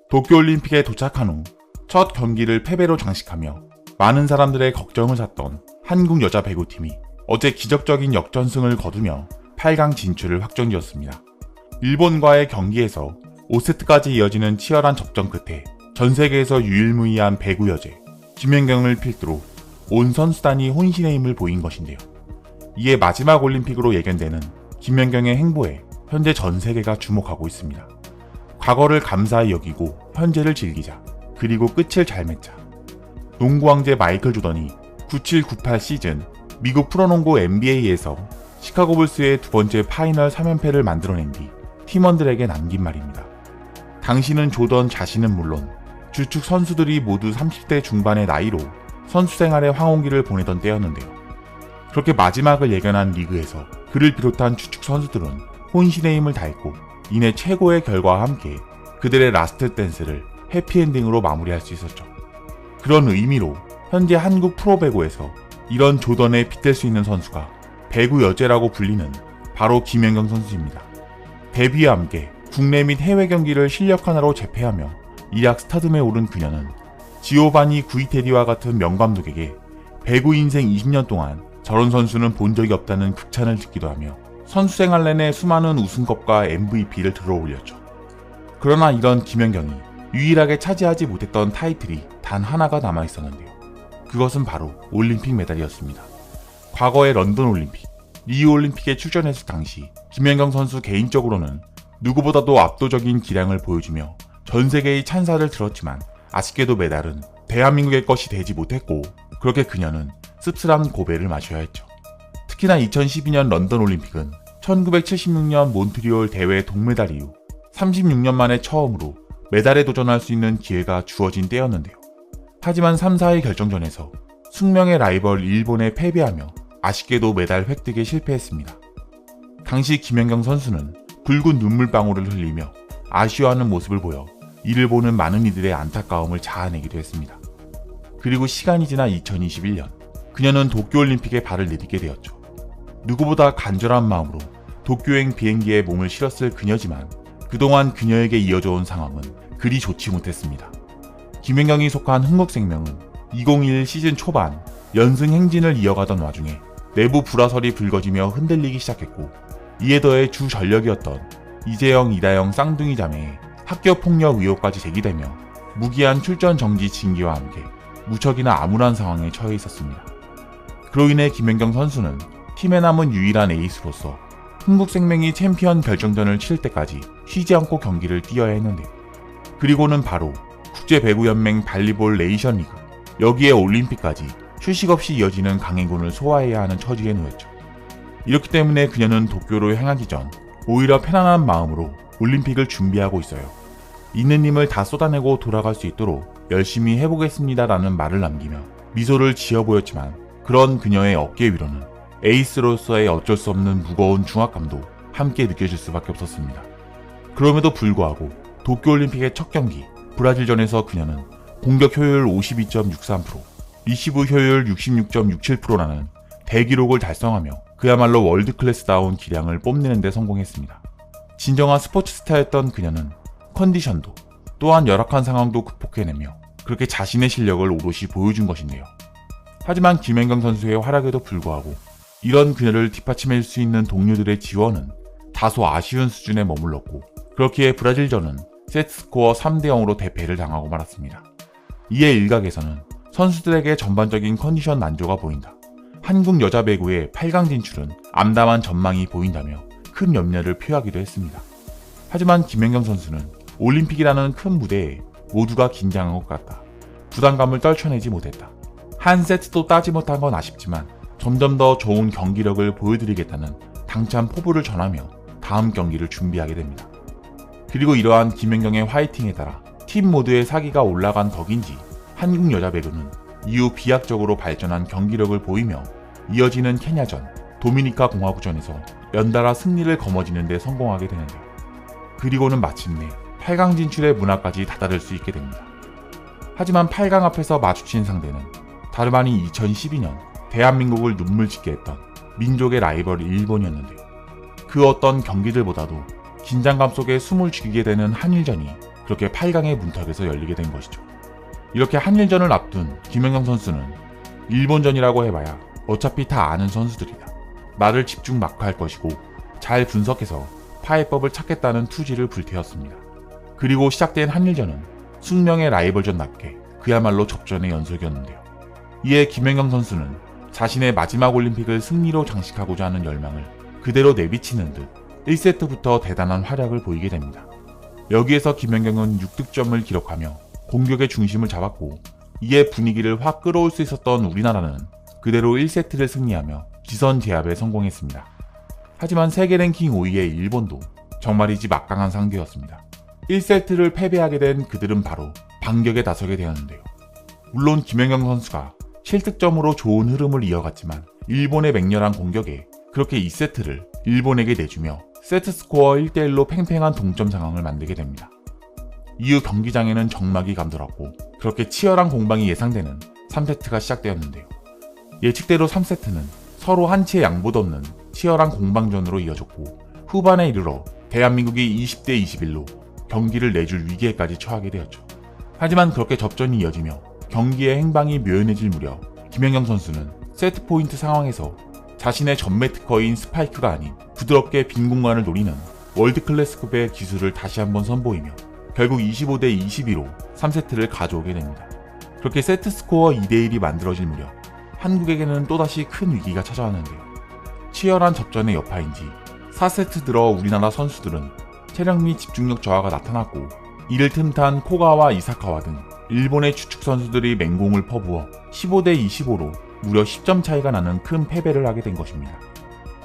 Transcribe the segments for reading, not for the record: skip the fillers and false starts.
도쿄올림픽에 도착한 후 첫 경기를 패배로 장식하며 많은 사람들의 걱정을 샀던 한국 여자 배구팀이 어제 기적적인 역전승을 거두며 8강 진출을 확정지었습니다. 일본과의 경기에서 5세트까지 이어지는 치열한 접전 끝에 전 세계에서 유일무이한 배구 여제 김연경을 필두로 온 선수단이 혼신의 힘을 보인 것인데요. 이에 마지막 올림픽으로 예견되는 김연경의 행보에 현재 전 세계가 주목하고 있습니다. 과거를 감사히 여기고 현재를 즐기자. 그리고 끝을 잘 맺자. 농구 왕제 마이클 조던이 97-98 시즌 미국 프로농구 NBA에서 시카고 불스의 두 번째 파이널 3연패를 만들어낸 뒤 팀원들에게 남긴 말입니다. 당시는 조던 자신은 물론 주축 선수들이 모두 30대 중반의 나이로 선수 생활의 황혼기를 보내던 때였는데요. 그렇게 마지막을 예견한 리그에서 그를 비롯한 주축 선수들은 혼신의 힘을 다했고 이내 최고의 결과와 함께 그들의 라스트 댄스를 해피엔딩으로 마무리할 수 있었죠. 그런 의미로 현재 한국 프로배구에서 이런 조던에 빗댈 수 있는 선수가 배구 여제라고 불리는 바로 김연경 선수입니다. 데뷔와 함께 국내 및 해외 경기를 실력 하나로 제패하며 일약 스타듬에 오른 그녀는 지오바니 구이테디와 같은 명감독에게 배구 인생 20년 동안 저런 선수는 본 적이 없다는 극찬을 듣기도 하며 선수 생활 내내 수많은 우승컵과 MVP를 들어올렸죠. 그러나 이런 김연경이 유일하게 차지하지 못했던 타이틀이 단 하나가 남아있었는데요. 그것은 바로 올림픽 메달이었습니다. 과거의 런던 올림픽, 리우 올림픽에 출전했을 당시 김연경 선수 개인적으로는 누구보다도 압도적인 기량을 보여주며 전 세계의 찬사를 들었지만 아쉽게도 메달은 대한민국의 것이 되지 못했고 그렇게 그녀는 씁쓸한 고배를 마셔야 했죠. 특히나 2012년 런던 올림픽은 1976년 몬트리올 대회 동메달 이후 36년 만에 처음으로 메달에 도전할 수 있는 기회가 주어진 때였는데요. 하지만 3, 4위 결정전에서 숙명의 라이벌 일본에 패배하며 아쉽게도 메달 획득에 실패했습니다. 당시 김연경 선수는 붉은 눈물방울을 흘리며 아쉬워하는 모습을 보여 이를 보는 많은 이들의 안타까움을 자아내기도 했습니다. 그리고 시간이 지나 2021년 그녀는 도쿄올림픽에 발을 내딛게 되었죠. 누구보다 간절한 마음으로 도쿄행 비행기에 몸을 실었을 그녀지만 그동안 그녀에게 이어져 온 상황은 그리 좋지 못했습니다. 김연경이 속한 흥국생명은 2021 시즌 초반 연승 행진을 이어가던 와중에 내부 불화설이 불거지며 흔들리기 시작했고 이에 더해 주 전력이었던 이재영, 이다영 쌍둥이 자매의 학교폭력 의혹까지 제기되며 무기한 출전 정지 징계와 함께 무척이나 암울한 상황에 처해 있었습니다. 그로 인해 김연경 선수는 팀에 남은 유일한 에이스로서 흥국생명이 챔피언 결정전을 치를 때까지 쉬지 않고 경기를 뛰어야 했는데요. 그리고는 바로 국제배구연맹 발리볼 네이션 리그, 여기에 올림픽까지 휴식 없이 이어지는 강행군을 소화해야 하는 처지에 놓였죠. 이렇기 때문에 그녀는 도쿄로 향하기 전 오히려 편안한 마음으로 올림픽을 준비하고 있어요. 있는 힘을 다 쏟아내고 돌아갈 수 있도록 열심히 해보겠습니다 라는 말을 남기며 미소를 지어 보였지만 그런 그녀의 어깨 위로는 에이스로서의 어쩔 수 없는 무거운 중압감도 함께 느껴질 수밖에 없었습니다. 그럼에도 불구하고 도쿄올림픽의 첫 경기 브라질전에서 그녀는 공격 효율 52.63%, 리시브 효율 66.67%라는 대기록을 달성하며 그야말로 월드클래스다운 기량을 뽐내는 데 성공했습니다. 진정한 스포츠 스타였던 그녀는 컨디션도 또한 열악한 상황도 극복해내며 그렇게 자신의 실력을 오롯이 보여준 것인데요. 하지만 김연경 선수의 활약에도 불구하고 이런 그녀를 뒷받침해줄 수 있는 동료들의 지원은 다소 아쉬운 수준에 머물렀고 그렇기에 브라질전은 세트스코어 3대0으로 대패를 당하고 말았습니다. 이에 일각에서는 선수들에게 전반적인 컨디션 난조가 보인다. 한국 여자 배구의 8강 진출은 암담한 전망이 보인다며 큰 염려를 표하기도 했습니다. 하지만 김연경 선수는 올림픽이라는 큰 무대에 모두가 긴장한 것 같다. 부담감을 떨쳐내지 못했다. 한 세트도 따지 못한 건 아쉽지만 점점 더 좋은 경기력을 보여드리겠다는 당찬 포부를 전하며 다음 경기를 준비하게 됩니다. 그리고 이러한 김연경의 화이팅에 따라 팀 모두의 사기가 올라간 덕인지 한국 여자 배구는 이후 비약적으로 발전한 경기력을 보이며 이어지는 케냐전, 도미니카 공화국전에서 연달아 승리를 거머쥐는 데 성공하게 되는데요. 그리고는 마침내 8강 진출의 문화까지 다다를 수 있게 됩니다. 하지만 8강 앞에서 마주친 상대는 다름 아닌 2012년 대한민국을 눈물짓게 했던 민족의 라이벌 일본이었는데요. 그 어떤 경기들보다도 긴장감 속에 숨을 죽이게 되는 한일전이 그렇게 8강의 문턱에서 열리게 된 것이죠. 이렇게 한일전을 앞둔 김연경 선수는 일본전이라고 해봐야 어차피 다 아는 선수들이다. 나를 집중 마크할 것이고 잘 분석해서 파해법을 찾겠다는 투지를 불태웠습니다. 그리고 시작된 한일전은 숙명의 라이벌전답게 그야말로 접전의 연속이었는데요. 이에 김연경 선수는 자신의 마지막 올림픽을 승리로 장식하고자 하는 열망을 그대로 내비치는 듯 1세트부터 대단한 활약을 보이게 됩니다. 여기에서 김연경은 6득점을 기록하며 공격의 중심을 잡았고, 이에 분위기를 확 끌어올 수 있었던 우리나라는 그대로 1세트를 승리하며 기선 제압에 성공했습니다. 하지만 세계 랭킹 5위의 일본도 정말이지 막강한 상대였습니다. 1세트를 패배하게 된 그들은 바로 반격에 나서게 되었는데요. 물론 김연경 선수가 7득점으로 좋은 흐름을 이어갔지만 일본의 맹렬한 공격에 그렇게 2세트를 일본에게 내주며 세트스코어 1대1로 팽팽한 동점 상황을 만들게 됩니다. 이후 경기장에는 정막이 감돌았고 그렇게 치열한 공방이 예상되는 3세트가 시작되었는데요. 예측대로 3세트는 서로 한치의 양보도 없는 치열한 공방전으로 이어졌고 후반에 이르러 대한민국이 20대 21로 경기를 내줄 위기에까지 처하게 되었죠. 하지만 그렇게 접전이 이어지며 경기의 행방이 묘연해질 무렵 김연경 선수는 세트 포인트 상황에서 자신의 전매 특허인 스파이크가 아닌 부드럽게 빈 공간을 노리는 월드클래스급의 기술을 다시 한번 선보이며 결국 25대 22로 3세트를 가져오게 됩니다. 그렇게 세트 스코어 2대1이 만들어질 무렵 한국에게는 또다시 큰 위기가 찾아왔는데요. 치열한 접전의 여파인지 4세트 들어 우리나라 선수들은 체력 및 집중력 저하가 나타났고, 이를 틈탄 코가와 이사카와 등 일본의 주축 선수들이 맹공을 퍼부어 15대 25로 무려 10점 차이가 나는 큰 패배를 하게 된 것입니다.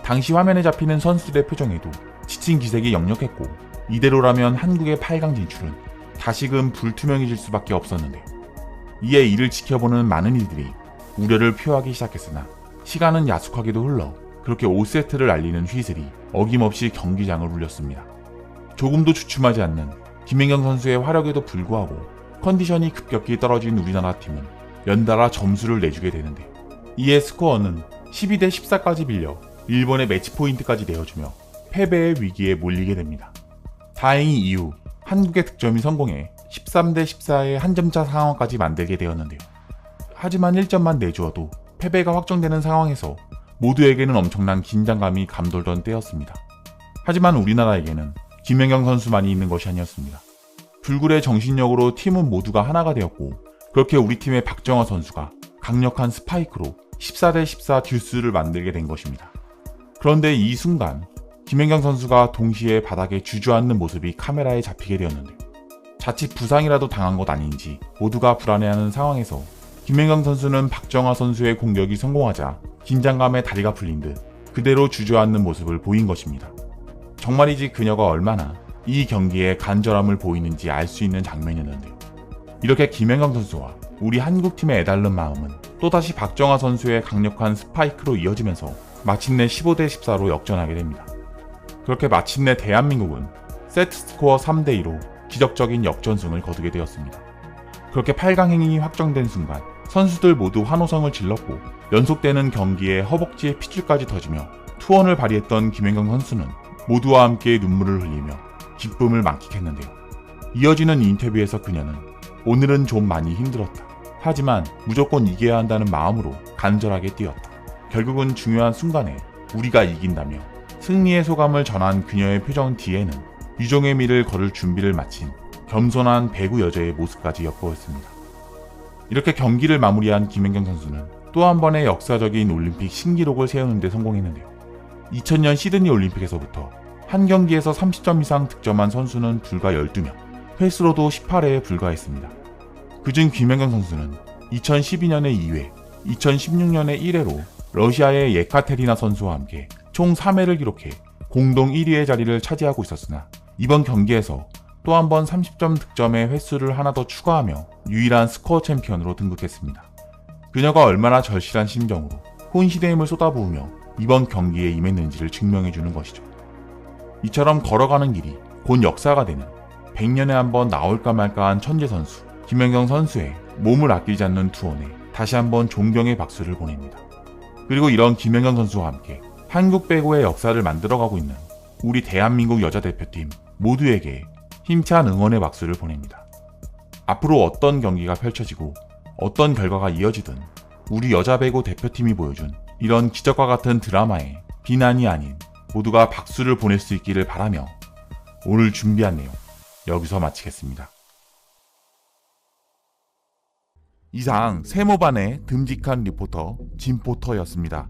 당시 화면에 잡히는 선수들의 표정에도 지친 기색이 역력했고, 이대로라면 한국의 8강 진출은 다시금 불투명해질 수밖에 없었는데요. 이에 이를 지켜보는 많은 이들이 우려를 표하기 시작했으나 시간은 야속하게도 흘러 그렇게 5세트를 알리는 휘슬이 어김없이 경기장을 울렸습니다. 조금도 주춤하지 않는 김연경 선수의 화력에도 불구하고 컨디션이 급격히 떨어진 우리나라 팀은 연달아 점수를 내주게 되는데요. 이에 스코어는 12대 14까지 빌려 일본의 매치 포인트까지 내어주며 패배의 위기에 몰리게 됩니다. 다행히 이후 한국의 득점이 성공해 13대 14의 한 점차 상황까지 만들게 되었는데요. 하지만 1점만 내주어도 패배가 확정되는 상황에서 모두에게는 엄청난 긴장감이 감돌던 때였습니다. 하지만 우리나라에게는 김연경 선수만이 있는 것이 아니었습니다. 불굴의 정신력으로 팀은 모두가 하나가 되었고, 그렇게 우리 팀의 박정아 선수가 강력한 스파이크로 14대 14 듀스를 만들게 된 것입니다. 그런데 이 순간 김연경 선수가 동시에 바닥에 주저앉는 모습이 카메라에 잡히게 되었는데, 자칫 부상이라도 당한 것 아닌지 모두가 불안해하는 상황에서 김연경 선수는 박정아 선수의 공격이 성공하자 긴장감에 다리가 풀린 듯 그대로 주저앉는 모습을 보인 것입니다. 정말이지 그녀가 얼마나 이 경기에 간절함을 보이는지 알 수 있는 장면이었는데요. 이렇게 김연경 선수와 우리 한국팀의 애달른 마음은 또다시 박정아 선수의 강력한 스파이크로 이어지면서 마침내 15대 14로 역전하게 됩니다. 그렇게 마침내 대한민국은 세트 스코어 3대 2로 기적적인 역전승을 거두게 되었습니다. 그렇게 8강 행진이 확정된 순간 선수들 모두 환호성을 질렀고, 연속되는 경기에 허벅지에 핏줄까지 터지며 투혼을 발휘했던 김연경 선수는 모두와 함께 눈물을 흘리며 기쁨을 만끽했는데요. 이어지는 인터뷰에서 그녀는 오늘은 좀 많이 힘들었다. 하지만 무조건 이겨야 한다는 마음으로 간절하게 뛰었다. 결국은 중요한 순간에 우리가 이긴다며 승리의 소감을 전한 그녀의 표정 뒤에는 유종의 미를 걸을 준비를 마친 겸손한 배구 여자의 모습까지 엿보였습니다. 이렇게 경기를 마무리한 김연경 선수는 또 한 번의 역사적인 올림픽 신기록을 세우는 데 성공했는데요. 2000년 시드니 올림픽에서부터 한 경기에서 30점 이상 득점한 선수는 불과 12명, 횟수로도 18회에 불과했습니다. 그중 김연경 선수는 2012년에 2회, 2016년에 1회로 러시아의 예카테리나 선수와 함께 총 3회를 기록해 공동 1위의 자리를 차지하고 있었으나, 이번 경기에서 또 한 번 30점 득점의 횟수를 하나 더 추가하며 유일한 스코어 챔피언으로 등극했습니다. 그녀가 얼마나 절실한 심정으로 혼신의 힘을 쏟아부으며 이번 경기에 임했는지를 증명해주는 것이죠. 이처럼 걸어가는 길이 곧 역사가 되는 100년에 한 번 나올까 말까한 천재 선수 김연경 선수의 몸을 아끼지 않는 투혼에 다시 한번 존경의 박수를 보냅니다. 그리고 이런 김연경 선수와 함께 한국 배구의 역사를 만들어가고 있는 우리 대한민국 여자대표팀 모두에게 힘찬 응원의 박수를 보냅니다. 앞으로 어떤 경기가 펼쳐지고 어떤 결과가 이어지든 우리 여자 배구 대표팀이 보여준 이런 기적과 같은 드라마에 비난이 아닌 모두가 박수를 보낼 수 있기를 바라며 오늘 준비한 내용 여기서 마치겠습니다. 이상 세모반의 듬직한 리포터 진포터였습니다.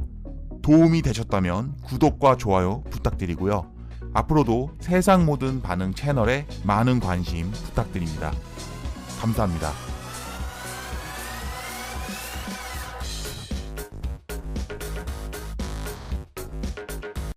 도움이 되셨다면 구독과 좋아요 부탁드리고요. 앞으로도 세상 모든 반응 채널에 많은 관심 부탁드립니다. 감사합니다.